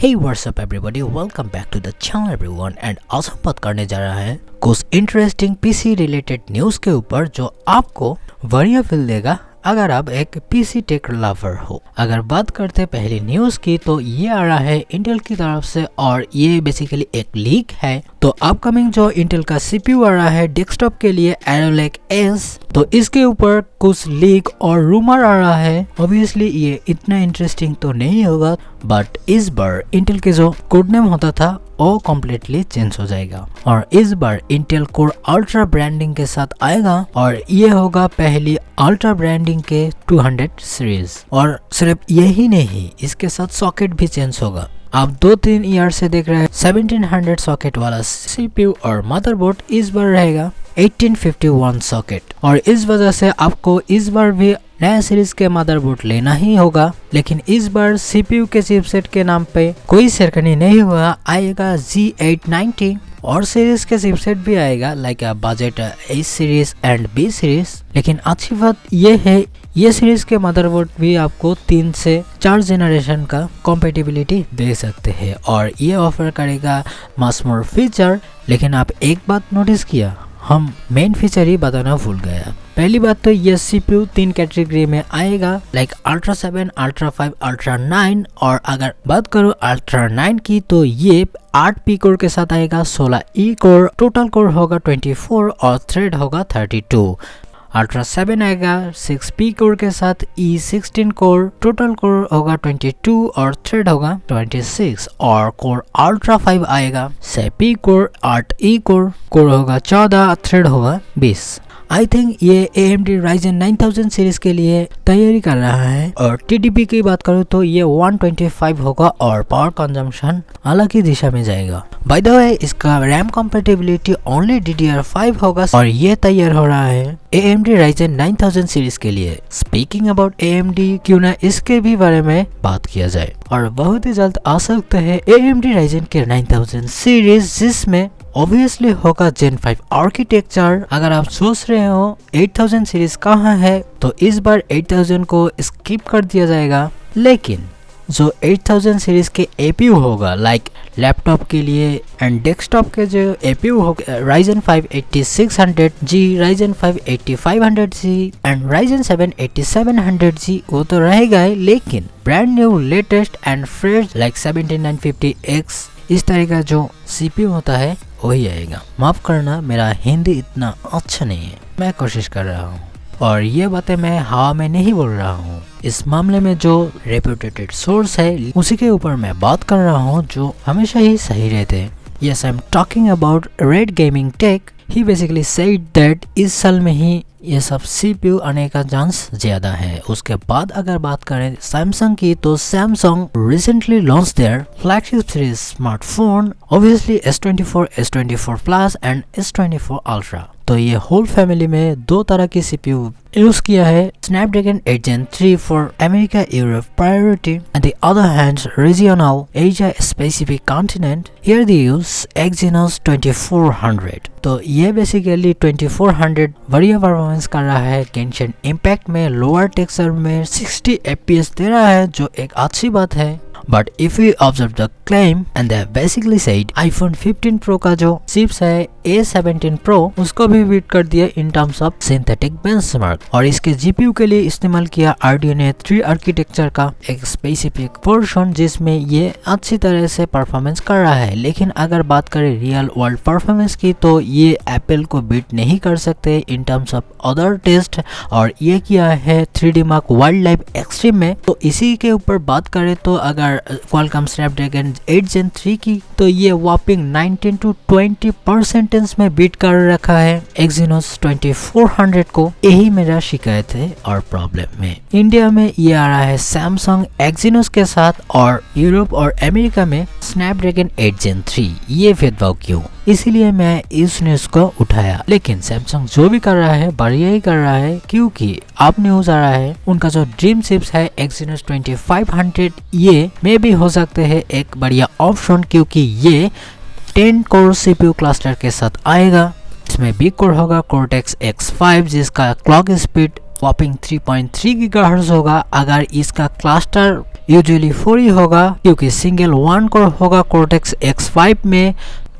Hey what's up everybody, welcome back to the channel everyone and आज हम बात करने जा रहा है कुछ इंटरेस्टिंग पीसी रिलेटेड न्यूज़ के ऊपर जो आपको बढ़िया फील देगा अगर आप एक पीसी टेक लवर हो। अगर बात करते पहली न्यूज़ की तो ये आ रहा है इंटेल की तरफ से और ये बेसिकली एक लीक है। तो अपकमिंग जो इंटेल का सीपीयू आ रहा है डेस्कटॉप के लिए एरो लेक एस, तो इसके ऊपर कुछ लीक और रूमर आ रहा है। ऑब्वियसली ये इतना इंटरेस्टिंग तो नहीं होगा, बट इस बार इंटेल के जो कोड नेम होता था वो कम्प्लीटली चेंज हो जाएगा और इस बार इंटेल कोर अल्ट्रा ब्रांडिंग के साथ आएगा और ये होगा पहली अल्ट्रा ब्रांडिंग के 200 सीरीज। और सिर्फ यही नहीं, इसके साथ सॉकेट भी चेंज होगा। आप 2-3 ईयर से देख रहे हैं 1700 सॉकेट वाला सीपीयू और मदरबोर्ड इस बार रहेगा 1851 सॉकेट। और इस वजह से आपको इस बार भी नया सीरीज के मदरबोर्ड लेना ही होगा। लेकिन इस बार सीपीयू के चिपसेट के नाम पे कोई सरकनी नहीं हुआ, आएगा G890 और सीरीज के चिपसेट भी आएगा like budget A series and B series. लेकिन अच्छी बात ये है ये सीरीज के मदरबोर्ड भी आपको 3 से 4 जनरेशन का कॉम्पेटिबिलिटी दे सकते हैं और ये ऑफर करेगा मच मोर फीचर। लेकिन आप एक बात नोटिस किया, हम मेन फीचर ही बताना भूल गया। पहली बात तो ये सीपीयू 3 कैटेगरी में आएगा लाइक अल्ट्रा 7, अल्ट्रा 5, अल्ट्रा 9। और अगर बात करूँ अल्ट्रा 9 की तो ये 8 पी कोर के साथ आएगा, 16 ई कोर, टोटल कोर होगा 24 और थ्रेड होगा 32। अल्ट्रा 7 आएगा 6 पी कोर के साथ, E16 कोर, टोटल कोर होगा 22 और थ्रेड होगा 26। और कोर अल्ट्रा 5 आएगा 6 पी कोर, 8 ई कोर, कोर होगा 14, थ्रेड होगा 20। आई थिंक ये AMD Ryzen 9000 सीरीज के लिए तैयारी कर रहा है। और TDP की बात करूँ तो ये 125 होगा और पावर कंजम्पशन अलग ही दिशा में जाएगा। बाय द वे इसका रैम कंपेटिबिलिटी ओनली DDR5 होगा और ये तैयार हो रहा है AMD Ryzen 9000 सीरीज के लिए। स्पीकिंग अबाउट AMD, क्यों ना इसके भी बारे में बात किया जाए। और बहुत ही जल्द आ सकते हैं AMD Ryzen के 9000 सीरीज जिसमें ऑब्वियसली होगा Gen 5 आर्किटेक्चर। अगर आप सोच रहे हो 8000 सीरीज कहाँ है तो इस बार 8000 को स्किप कर दिया जाएगा। लेकिन जो 8000 सीरीज के APU होगा लाइक लैपटॉप के लिए एंड डेस्कटॉप के जो APU होगा Ryzen 5 8600G, Ryzen 5 8500G and Ryzen 7 8700G वो तो रहेगा ही, लेकिन brand new latest and fresh like 17950X इस तरह का जो CPU होता है वही आएगा। माफ करना मेरा हिंदी इतना अच्छा नहीं है, मैं कोशिश कर रहा हूँ और ये बातें मैं हवा में नहीं बोल रहा हूँ। इस मामले में जो रेप्यूटेड सोर्स है उसी के ऊपर मैं बात कर रहा हूँ जो हमेशा ही सही रहते हैं। Yes, I am talking about red gaming tech. He basically said that इस साल में ही ये सब CPU आने का चांस ज्यादा है। उसके बाद अगर बात करें सैमसंग की तो Samsung recently launch their flagship series smartphone, obviously S24, S24 Plus and S24 Ultra। तो ये होल फैमिली में 2 तरह की CPU यूज किया है, Snapdragon 8 Gen 3 for America Europe priority and the other hand regional Asia specific continent, here they use Exynos 2400। तो ये basically 2400 बढ़िया परफॉर्मेंस कर रहा है। Genshin Impact में लोअर टेक्सचर में 60 FPS दे रहा है जो एक अच्छी बात है। But if we observe the claim and they basically said iPhone 15 Pro का जो चिप्स है A17 Pro उसको भी बीट कर दिया in terms of synthetic benchmark। और इसके GPU के लिए इस्तेमाल किया Arduino 3 आर्किटेक्चर का एक स्पेसिफिक पोर्शन जिसमें ये अच्छी तरह से परफॉर्मेंस कर रहा है। लेकिन अगर बात करें रियल वर्ल्ड परफॉर्मेंस की तो ये एप्पल को बीट नहीं कर सकते in terms of other test. और ये किया है 3D Mark Wildlife Extreme में। तो इसी के ऊपर बात करें तो अगर Qualcomm Snapdragon 8 Gen 3 की तो ये वॉपिंग 19 to 20% में बीट कर रखा है Exynos 2400 को। यही मेरा शिकायत है और प्रॉब्लम में। इंडिया में ये आ रहा है Samsung Exynos के साथ और यूरोप और अमेरिका में Snapdragon 8 Gen 3। ये भेदभाव क्यों? इसीलिए मैं इस न्यूज को उठाया। लेकिन सैमसंग जो भी कर रहा है बढ़िया ही कर रहा है, क्योंकि अब न्यूज आ रहा है उनका जो ड्रीम चिप्स है Exynos 2500 ये में भी हो सकते हैं एक बढ़िया ऑप्शन, क्योंकि ये 10 कोर CPU क्लस्टर के साथ आएगा। इसमें बिग कोर होगा Cortex X5 जिसका क्लॉक स्पीड वॉपिंग 3.3 गीगाहर्ट्ज होगा। अगर इसका क्लस्टर यूजुअली 4 ही होगा क्योंकि सिंगल 1 कोर होगा Cortex X5 में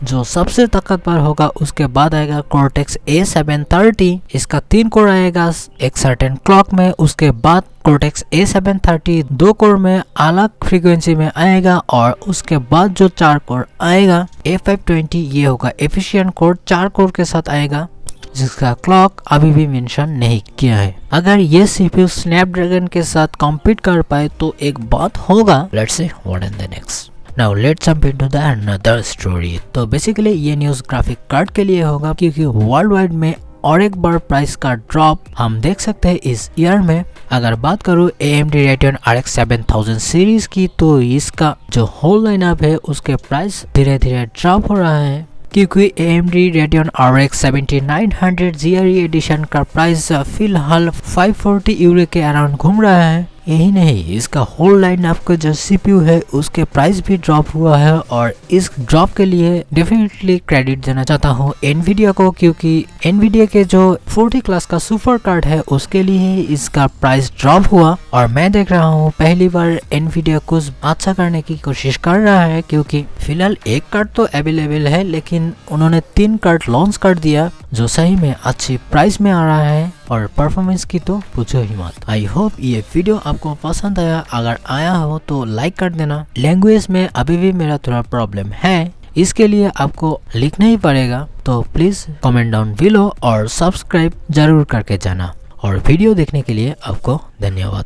जो सबसे ताकतवर होगा। उसके बाद आएगा Cortex A730, इसका 3 कोर आएगा एक सर्टेन क्लॉक में। उसके बाद Cortex A730 2 कोर में अलग फ्रीक्वेंसी में आएगा और उसके बाद जो 4 कोर आएगा A520 ये होगा एफिशिएंट कोर 4 कोर के साथ आएगा जिसका क्लॉक अभी भी मेंशन नहीं किया है। अगर ये CPU स्नैपड्रैगन के साथ कॉम्पीट कर पाए तो एक बात होगा। Let's see what in the next. Now let's jump into the another story. तो बेसिकली ये न्यूज़ ग्राफिक कार्ड के लिए होगा क्योंकि वर्ल्ड वाइड में और एक बार प्राइस का ड्रॉप हम देख सकते हैं इस ईयर में। अगर बात करूँ AMD Radeon RX 7000 सीरीज की तो इसका जो होल लाइनअप है उसके प्राइस धीरे धीरे ड्रॉप हो रहा है क्योंकि AMD Radeon RX 7900 GRE addition का प्राइस फिलहाल 540 यूरो के अराउंड घूम रहा है। यही नहीं, इसका होल लाइन अप का जो CPU है उसके प्राइस भी ड्रॉप हुआ है और इस ड्रॉप के लिए डेफिनेटली क्रेडिट देना चाहता हूँ Nvidia को क्योंकि Nvidia के जो 40 क्लास का सुपर कार्ड है उसके लिए इसका प्राइस ड्रॉप हुआ। और मैं देख रहा हूँ पहली बार Nvidia कुछ अच्छा करने की कोशिश कर रहा है क्योंकि फिलहाल एक कार्ड तो अवेलेबल है लेकिन उन्होंने 3 कार्ड लॉन्च कर दिया जो सही में अच्छी प्राइस में आ रहा है और परफॉर्मेंस की तो पूछो ही मत। आई होप ये वीडियो आपको पसंद आया। अगर आया हो तो लाइक कर देना। लैंग्वेज में अभी भी मेरा थोड़ा प्रॉब्लम है, इसके लिए आपको लिखना ही पड़ेगा, तो प्लीज कमेंट डाउन बिलो और सब्सक्राइब जरूर करके जाना। और वीडियो देखने के लिए आपको धन्यवाद।